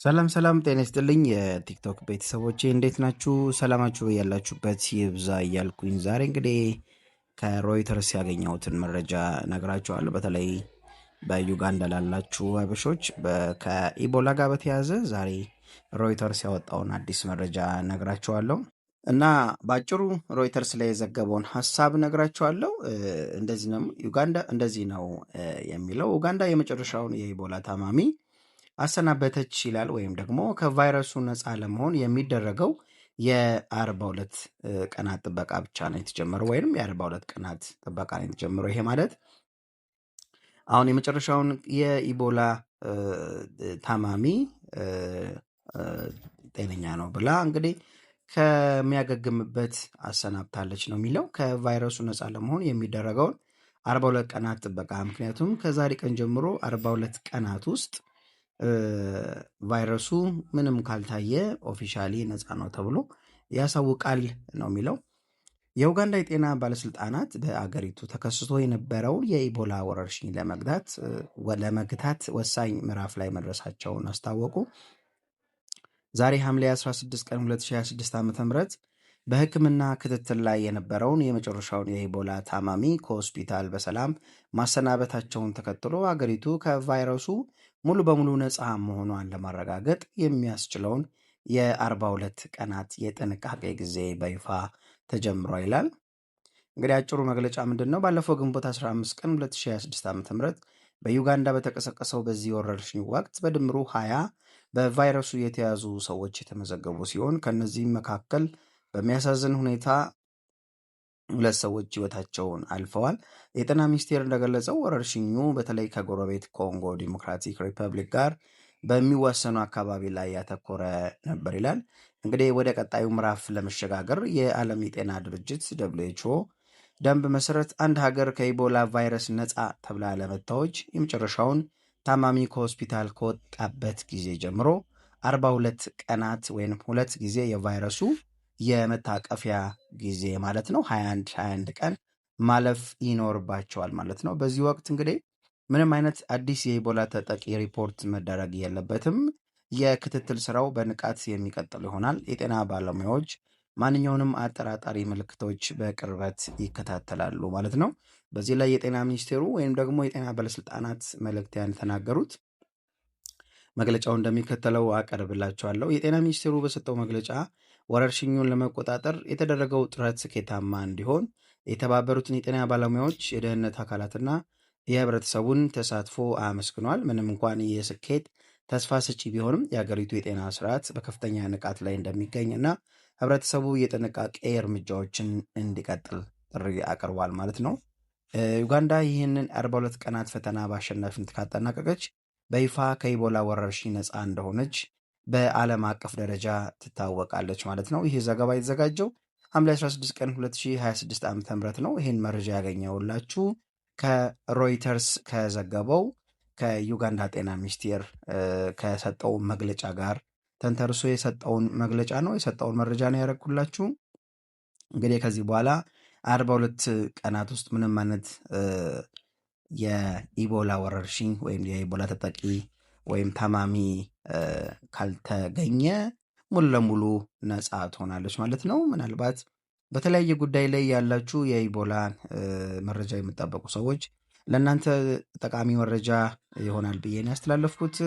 ሰላም ሰላም ጤና ይስጥልኝ የቲክቶክ ቤተሰቦቼ እንዴት ናችሁ? ሰላማችሁ ያላችሁበት ይብዛ እያልኩኝ ዛሬ እንግዲህ ከሮይተርስ ያገኘሁትን መረጃ ነግራችኋለሁ። በተለይ በዩጋንዳ ላላችሁ ሀበሾች ከኢቦላ ጋር በተያያዘ ዛሬ ሮይተርስ ያወጣውን አዲስ መረጃ ነግራችኋለሁ እና በአጭሩ ሮይተርስ ላይ የዘገበውን ሀሳብ ነግራችኋለሁ። እንደዚህ ነው ዩጋንዳ እንደዚህ ነው የሚለው ኡጋንዳ የመጨረሻውን የኢቦላ ታማሚ አሰናበተች ይላል። ወይም ደግሞ ከቫይረሱ ነፃ ለመሆን የሚደረገው የ42 ቀናት ጥበቃ ብቻ ነው የተጀመረው፣ ወይም የ42 ቀናት ጥበቃ ነው የተጀመረው። ይሄ ማለት አሁን የመጨረሻውን የኢቦላ ታማሚ ጤነኛ ነው ብላ እንግዲህ ከሚያገግምበት አሰናብታለች ነው የሚለው። ከቫይረሱ ነፃ ለመሆን የሚደረገውን 42 ቀናት ጥበቃ፣ ምክንያቱም ከዛሬ ቀን ጀምሮ 42 ቀናት ውስጥ ቫይረሱ ምንም ካልታየ ኦፊሻሊ ነፃ ነው ተብሎ ያሳውቃል ነው የሚለው። የኡጋንዳ የጤና ባለስልጣናት በአገሪቱ ተከስቶ የነበረውን የኢቦላ ወረርሽኝ ለመግታት ወሳኝ ምዕራፍ ላይ መድረሳቸውን አስታወቁ። ዛሬ ሐምሌ 16 ቀን 2026 ዓ.ም በሕክምና ክትትል ላይ የነበረውን የመጨረሻውን የኢቦላ ታማሚ ከሆስፒታል በሰላም ማሰናበታቸውን ተከትሎ አገሪቱ ከቫይረሱ ሙሉ በሙሉ ነፃ መሆኗን ለማረጋገጥ የሚያስችለውን የ42 ቀናት የጥንቃቄ ጊዜ በይፋ ተጀምሯል ይላል። እንግዲህ አጭሩ መግለጫ ምንድን ነው? ባለፈው ግንቦት 15 ቀን 2026 ዓ.ም በዩጋንዳ በተቀሰቀሰው በዚህ ወረርሽኝ ወቅት በድምሩ 20 በቫይረሱ የተያዙ ሰዎች የተመዘገቡ ሲሆን ከነዚህም መካከል በሚያሳዝን ሁኔታ 2 ሰዎች ህይወታቸውን አልፈዋል። የጤና ሚኒስቴር እንደገለጸው ወረርሽኙ በተለይ ከጎረቤት ኮንጎ ዲሞክራቲክ ሪፐብሊክ ጋር በሚዋሰኑ አካባቢ ላይ ያተኮረ ነበር ይላል። እንግዲህ ወደ ቀጣዩ ምዕራፍ ለመሸጋገር የዓለም የጤና ድርጅት WHO ደንብ መሰረት አንድ ሀገር ከኢቦላ ቫይረስ ነፃ ተብላ ለመታወጅ የመጨረሻውን ታማሚ ከሆስፒታል ከወጣበት ጊዜ ጀምሮ 42 ቀናት ወይም 2 ጊዜ የቫይረሱ የመታቀፊያ ጊዜ ማለት ነው 21 ቀን ማለፍ ይኖርባቸዋል ማለት ነው። በዚህ ወቅት እንግዲህ ምንም አይነት አዲስ የኢቦላ ተጠቂ ሪፖርት መደረግ የለበትም። የክትትል ስራው በንቃት የሚቀጥል ይሆናል። የጤና ባለሙያዎች ማንኛውንም አጠራጣሪ ምልክቶች በቅርበት ይከታተላሉ ማለት ነው። በዚህ ላይ የጤና ሚኒስቴሩ ወይም ደግሞ የጤና ባለስልጣናት መልእክት ተናገሩት መግለጫው እንደሚከተለው አቀርብላችኋለሁ። የጤና ሚኒስቴሩ በሰጠው መግለጫ ወረርሽኙን ለመቆጣጠር የተደረገው ጥረት ስኬታማ እንዲሆን የተባበሩትን የጤና ባለሙያዎች፣ የደህንነት አካላትና የህብረተሰቡን ተሳትፎ አመስግኗል። ምንም እንኳን ይህ ስኬት ተስፋ ሰጪ ቢሆንም የሀገሪቱ የጤና ስርዓት በከፍተኛ ንቃት ላይ እንደሚገኝ እና ህብረተሰቡ የጥንቃቄ እርምጃዎችን እንዲቀጥል ጥሪ አቅርቧል ማለት ነው። ዩጋንዳ ይህንን 42 ቀናት ፈተና በአሸናፊነት ካጠናቀቀች በይፋ ከኢቦላ ወረርሽኝ ነፃ እንደሆነች በዓለም አቀፍ ደረጃ ትታወቃለች ማለት ነው። ይህ ዘገባ የተዘጋጀው ሐምሌ 16 ቀን 2026 ዓ.ም ነው። ይህን መረጃ ያገኘውላችሁ ከሮይተርስ ከዘገበው ከዩጋንዳ ጤና ሚኒስቴር ከሰጠው መግለጫ ጋር ተንተርሶ የሰጠውን መግለጫ ነው የሰጠውን መረጃ ነው ያደረኩላችሁ። እንግዲህ ከዚህ በኋላ 42 ቀናት ውስጥ ምንም አይነት የኢቦላ ወረርሽኝ ወይም የኢቦላ ተጠቂ ወይም ታማሚ ካልተገኘ ሙሉ ለሙሉ ነፃ ትሆናለች ማለት ነው። ምናልባት በተለያየ ጉዳይ ላይ ያላችሁ የኢቦላ መረጃ የምጠበቁ ሰዎች ለእናንተ ጠቃሚ መረጃ ይሆናል ብዬ ነው ያስተላለፍኩት።